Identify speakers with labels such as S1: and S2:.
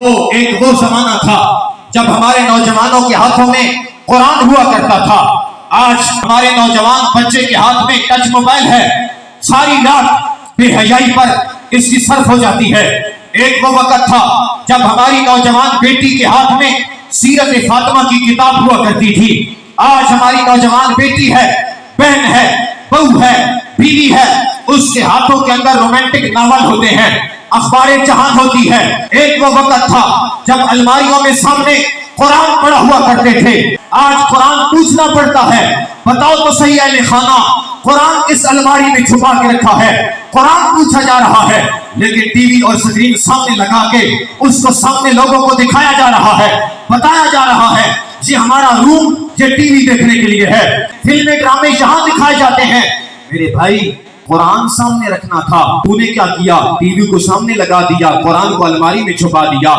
S1: ایک وہ زمانہ تھا جب ہمارے نوجوانوں کے ہاتھوں میں قرآن ہوا کرتا تھا. آج ہمارے نوجوان بچے کے ہاتھ میں ٹچ موبائل ہے, ساری رات بے حیائی پر اس کی صرف ہو جاتی ہے. ایک وہ وقت تھا جب ہماری نوجوان بیٹی کے ہاتھ میں سیرت فاطمہ کی کتاب ہوا کرتی تھی. آج ہماری نوجوان بیٹی ہے, بہن ہے, بہو ہے, بیوی ہے, اس کے ہاتھوں کے اندر رومانٹک ناول ہوتے ہیں, اخبار جہان ہوتی ہے. ایک وہ وقت تھا جب الماریوں میں سامنے قرآن پڑھا ہوا کرتے تھے. آج قرآن پوچھنا پڑتا ہے, بتاؤ تو صحیح اہل خانہ, قرآن کس الماری میں چھپا کے رکھا ہے؟ قرآن پوچھا جا رہا ہے, لیکن ٹی وی اور اسکرین سامنے لگا کے اس کو سامنے لوگوں کو دکھایا جا رہا ہے, بتایا جا رہا ہے یہ ہمارا روم یہ ٹی وی دیکھنے کے لیے ہے, فلمیں ڈرامے یہاں دکھائے جاتے ہیں. میرے بھائی, قرآن سامنے رکھنا تھا, تو نے کیا کیا؟ ٹی وی کو سامنے لگا دیا, قرآن کو الماری میں چھپا دیا.